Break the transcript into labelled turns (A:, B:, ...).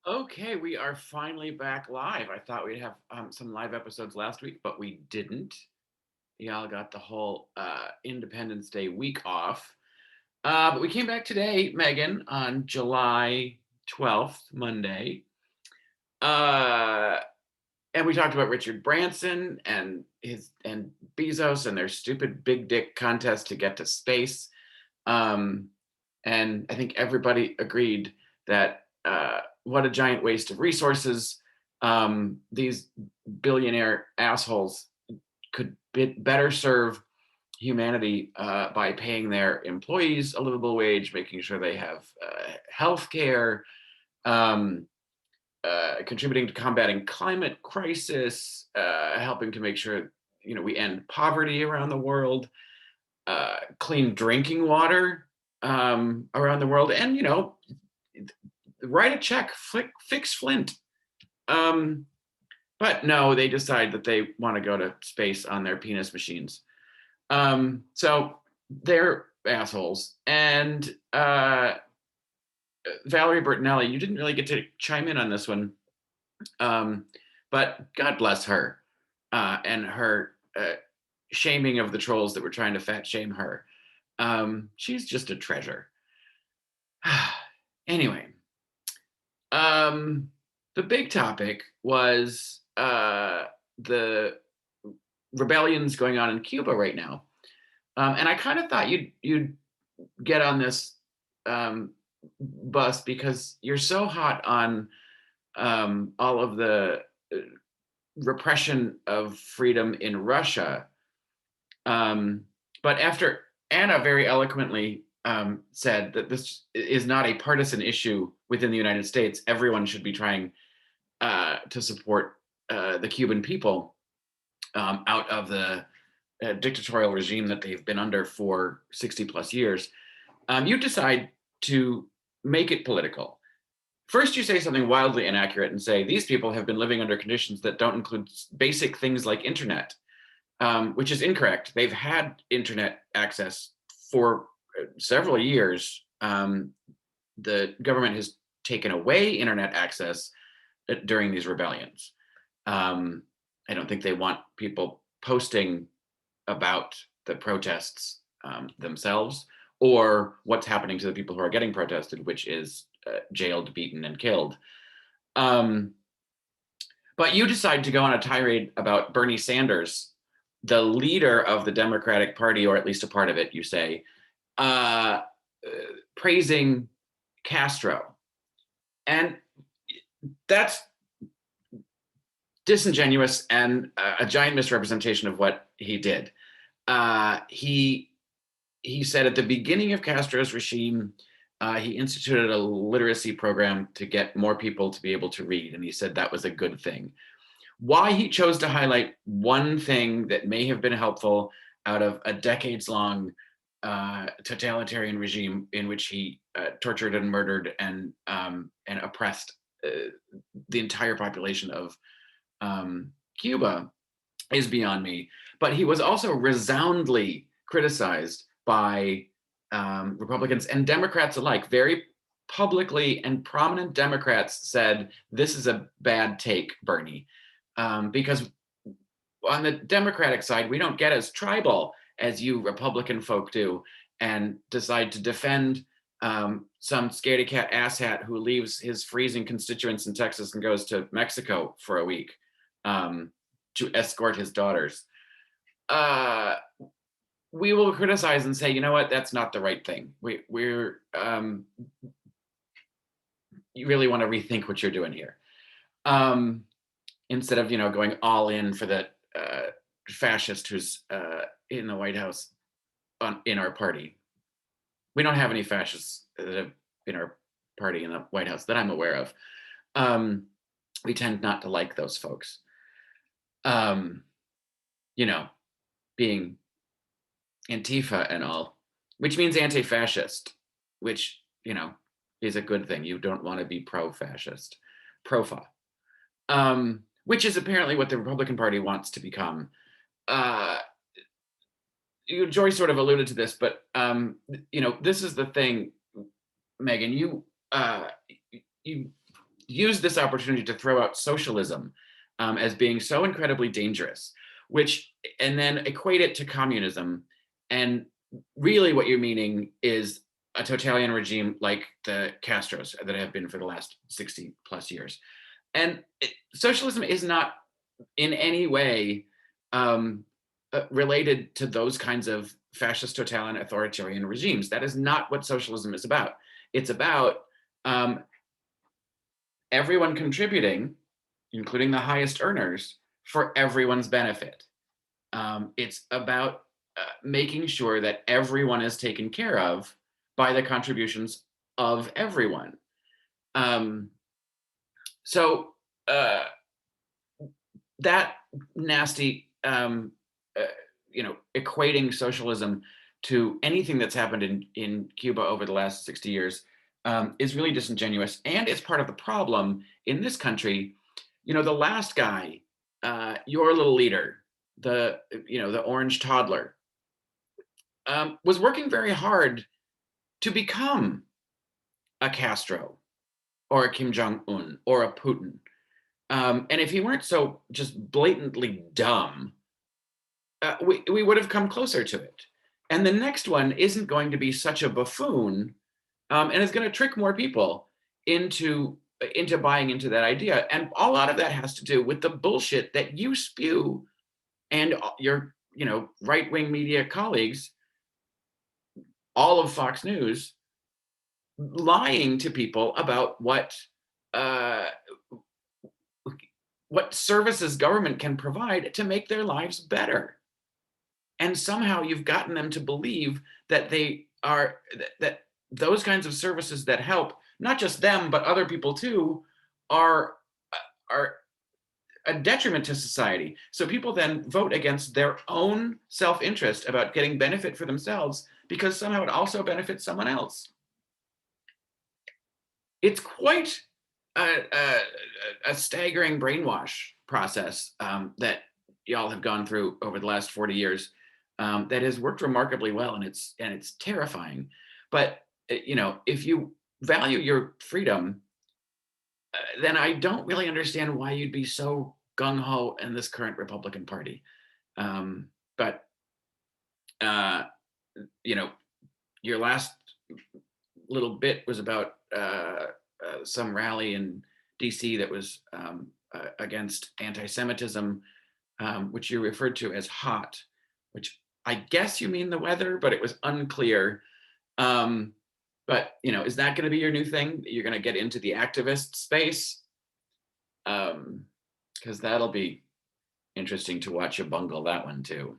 A: Okay, we are finally back live. I thought we'd have some live episodes last week, but we didn't. Y'all got the whole Independence Day week off. But we came back today, Megan, on July 12th, Monday. Uh, and we talked about Richard Branson and Bezos and their stupid big dick contest to get to space. Um, and I think everybody agreed that what a giant waste of resources. These billionaire assholes could better serve humanity by paying their employees a livable wage, making sure they have health care, um, contributing to combating climate crisis, helping to make sure we end poverty around the world, clean drinking water around the world, and write a check, fix Flint. Um, but no, they decide that they want to go to space on their penis machines. So they're assholes. And Valerie Bertinelli, you didn't really get to chime in on this one, but God bless her and her shaming of the trolls that were trying to fat shame her. She's just a treasure. Anyway, the big topic was the rebellions going on in Cuba right now, and I kind of thought you'd get on this bus because you're so hot on all of the repression of freedom in Russia. But after Anna very eloquently said that this is not a partisan issue within the United States, everyone should be trying to support the Cuban people out of the dictatorial regime that they've been under for 60 plus years. You decide to make it political. First, you say something wildly inaccurate and say these people have been living under conditions that don't include basic things like internet, which is incorrect. They've had internet access for several years. The government has taken away internet access during these rebellions. I don't think they want people posting about the protests themselves or what's happening to the people who are getting protested, which is jailed, beaten, and killed. But you decide to go on a tirade about Bernie Sanders, the leader of the Democratic Party, or at least a part of it, you say, praising Castro. And that's disingenuous and a giant misrepresentation of what he did. He said at the beginning of Castro's regime, he instituted a literacy program to get more people to be able to read, and he said that was a good thing. Why he chose to highlight one thing that may have been helpful out of a decades-long totalitarian regime in which he tortured and murdered and oppressed the entire population of Cuba is beyond me. But he was also resoundingly criticized by Republicans and Democrats alike. Very publicly and prominent Democrats said, this is a bad take, Bernie. Because on the Democratic side, we don't get as tribal as you Republican folk do and decide to defend some scaredy cat asshat who leaves his freezing constituents in Texas and goes to Mexico for a week to escort his daughters. We will criticize and say, you know what, that's not the right thing. We're you really want to rethink what you're doing here. Instead of going all in for the fascist who's in the White House in our party. We don't have any fascists in our party in the White House that I'm aware of. We tend not to like those folks. Being Antifa and all, which means anti-fascist, which is a good thing. You don't want to be pro-fascist, pro-fa. Which is apparently what the Republican Party wants to become. Joy sort of alluded to this, but this is the thing, Megan. You use this opportunity to throw out socialism as being so incredibly dangerous, which and then equate it to communism. And really, what you're meaning is a totalitarian regime like the Castros that have been for the last 60 plus years. And socialism is not in any way related to those kinds of fascist, totalitarian, authoritarian regimes. That is not what socialism is about. It's about um, everyone contributing, including the highest earners, for everyone's benefit. It's about making sure that everyone is taken care of by the contributions of everyone. Um, so that nasty, equating socialism to anything that's happened in Cuba over the last 60 years is really disingenuous. And it's part of the problem in this country. The last guy, your little leader, the orange toddler, was working very hard to become a Castro or a Kim Jong-un or a Putin. And if he weren't so just blatantly dumb, we would have come closer to it. And the next one isn't going to be such a buffoon, and is going to trick more people into buying into that idea. And a lot of that has to do with the bullshit that you spew and your right-wing media colleagues, all of Fox News, lying to people about what services government can provide to make their lives better. And somehow you've gotten them to believe that that those kinds of services that help not just them but other people too are a detriment to society. So people then vote against their own self-interest about getting benefit for themselves because somehow it also benefits someone else. It's quite a staggering brainwash process that y'all have gone through over the last 40 years that has worked remarkably well, and it's terrifying. But if you value your freedom, then I don't really understand why you'd be so gung-ho in this current Republican Party. But your last little bit was about some rally in DC that was against anti-Semitism, which you referred to as hot, which I guess you mean the weather, but it was unclear. But is that going to be your new thing? You're going to get into the activist space? Because that'll be interesting to watch you bungle that one too.